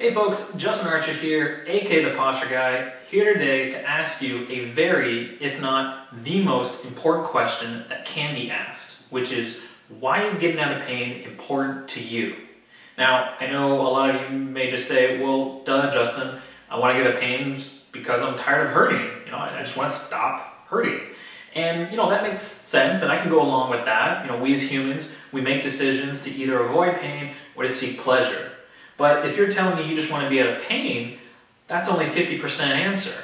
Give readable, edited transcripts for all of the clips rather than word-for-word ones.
Hey folks, Justin Archer here, aka The Posture Guy, here today to ask you a very, if not the most important question that can be asked, which is, why is getting out of pain important to you? Now, I know a lot of you may just say, well, duh, Justin, I want to get out of pain because I'm tired of hurting. I just want to stop hurting. And, that makes sense, and I can go along with that. We as humans, we make decisions to either avoid pain or to seek pleasure. But if you're telling me you just want to be out of pain, that's only 50% answer.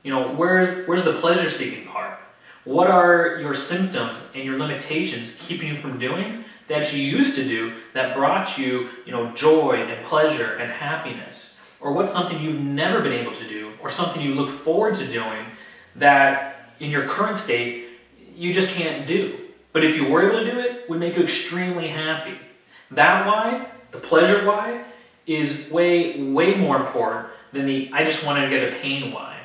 Where's the pleasure-seeking part? What are your symptoms and your limitations keeping you from doing that you used to do that brought you, joy and pleasure and happiness? Or what's something you've never been able to do or something you look forward to doing that in your current state you just can't do? But if you were able to do it, would make you extremely happy. That why, the pleasure why, is way, way more important than the I just wanted to get a pain why.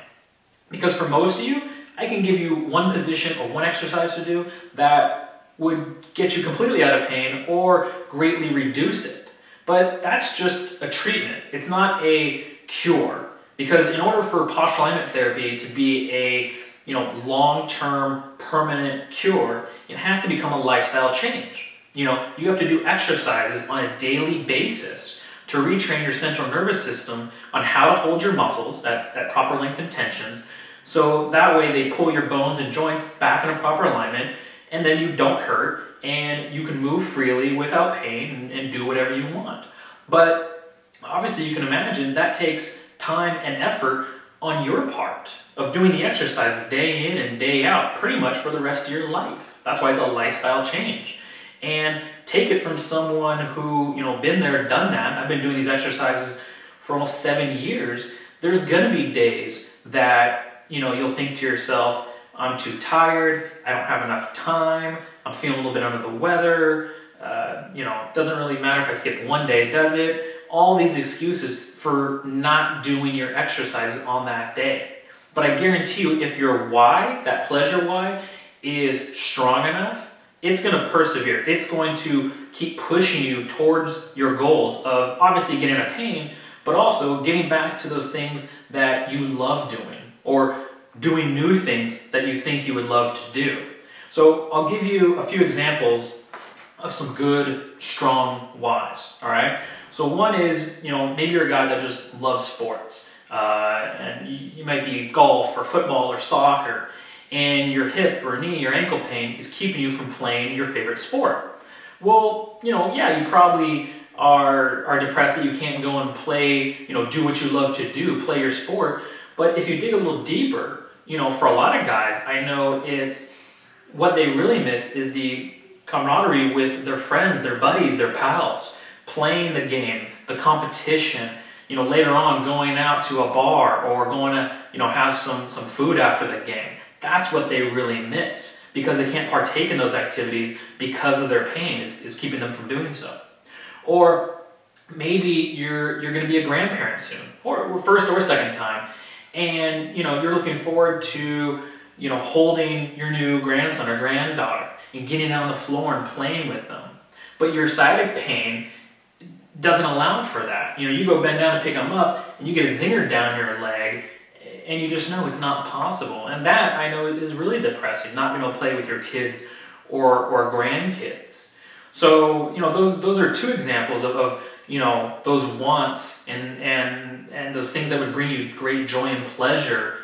Because for most of you, I can give you one position or one exercise to do that would get you completely out of pain or greatly reduce it. But that's just a treatment. It's not a cure. Because in order for postural alignment therapy to be a long-term permanent cure, it has to become a lifestyle change. You have to do exercises on a daily basis to retrain your central nervous system on how to hold your muscles at proper length and tensions, so that way they pull your bones and joints back in a proper alignment, and then you don't hurt, and you can move freely without pain and do whatever you want. But obviously you can imagine that takes time and effort on your part of doing the exercises day in and day out pretty much for the rest of your life. That's why it's a lifestyle change. And take it from someone who, been there, done that. I've been doing these exercises for almost 7 years. There's gonna be days that, you'll think to yourself, I'm too tired, I don't have enough time, I'm feeling a little bit under the weather, it doesn't really matter if I skip one day, does it? All these excuses for not doing your exercises on that day. But I guarantee you, if your why, that pleasure why, is strong enough, it's going to persevere. It's going to keep pushing you towards your goals of obviously getting out of pain, but also getting back to those things that you love doing or doing new things that you think you would love to do. So I'll give you a few examples of some good, strong whys, all right? So one is, maybe you're a guy that just loves sports, and you might be golf or football or soccer, and your hip or knee or ankle pain is keeping you from playing your favorite sport. Well, yeah, you probably are depressed that you can't go and play, do what you love to do, play your sport. But if you dig a little deeper, for a lot of guys, I know it's what they really miss is the camaraderie with their friends, their buddies, their pals, playing the game, the competition, later on going out to a bar or going to, have some food after the game. That's what they really miss because they can't partake in those activities because of their pain is keeping them from doing so. Or maybe you're going to be a grandparent soon, or first or second time, and you're looking forward to holding your new grandson or granddaughter and getting on the floor and playing with them. But your sciatic pain doesn't allow for that. You go bend down to pick them up and you get a zinger down your leg, and you just know it's not possible. And that, I know, is really depressing, not being able to play with your kids or grandkids. So, those are two examples of those wants and those things that would bring you great joy and pleasure.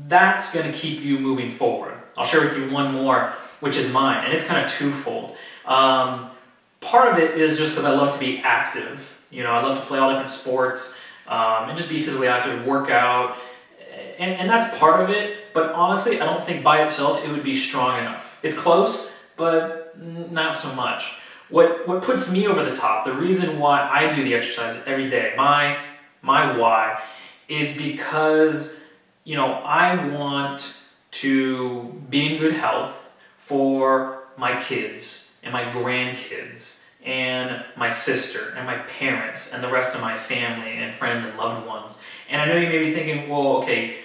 That's going to keep you moving forward. I'll share with you one more, which is mine, and it's kind of twofold. Part of it is just because I love to be active. I love to play all different sports and just be physically active, work out. And that's part of it, but honestly, I don't think by itself it would be strong enough. It's close, but not so much. What puts me over the top, the reason why I do the exercise every day, my why, is because, I want to be in good health for my kids and my grandkids and my sister and my parents and the rest of my family and friends and loved ones. And I know you may be thinking, well, okay,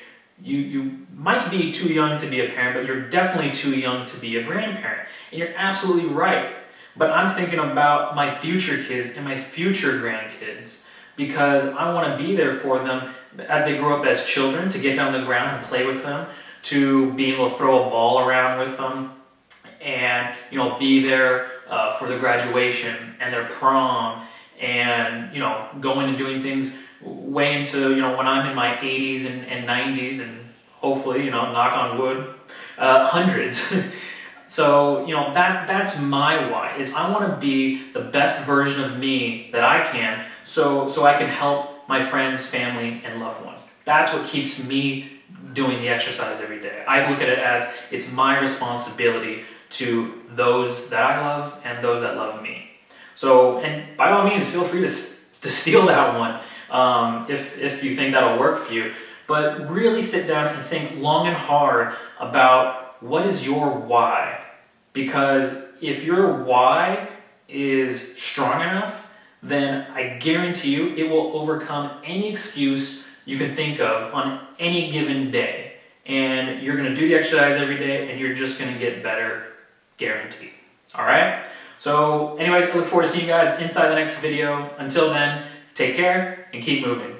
you might be too young to be a parent, but you're definitely too young to be a grandparent. And you're absolutely right. But I'm thinking about my future kids and my future grandkids. because I want to be there for them as they grow up as children, to get down on the ground and play with them, to be able to throw a ball around with them, and be there for their graduation and their prom, and going and doing things way into when I'm in my 80s and 90s, and hopefully knock on wood, hundreds. So that's my why, is I want to be the best version of me that I can, so I can help my friends, family, and loved ones. That's what keeps me doing the exercise every day. I look at it as it's my responsibility to those that I love and those that love me. So, and by all means, feel free to steal that one if you think that'll work for you. But really sit down and think long and hard about what is your why. Because if your why is strong enough, then I guarantee you it will overcome any excuse you can think of on any given day. And you're going to do the exercise every day, and you're just going to get better, guaranteed. All right? So anyways, I look forward to seeing you guys inside the next video. Until then, take care and keep moving.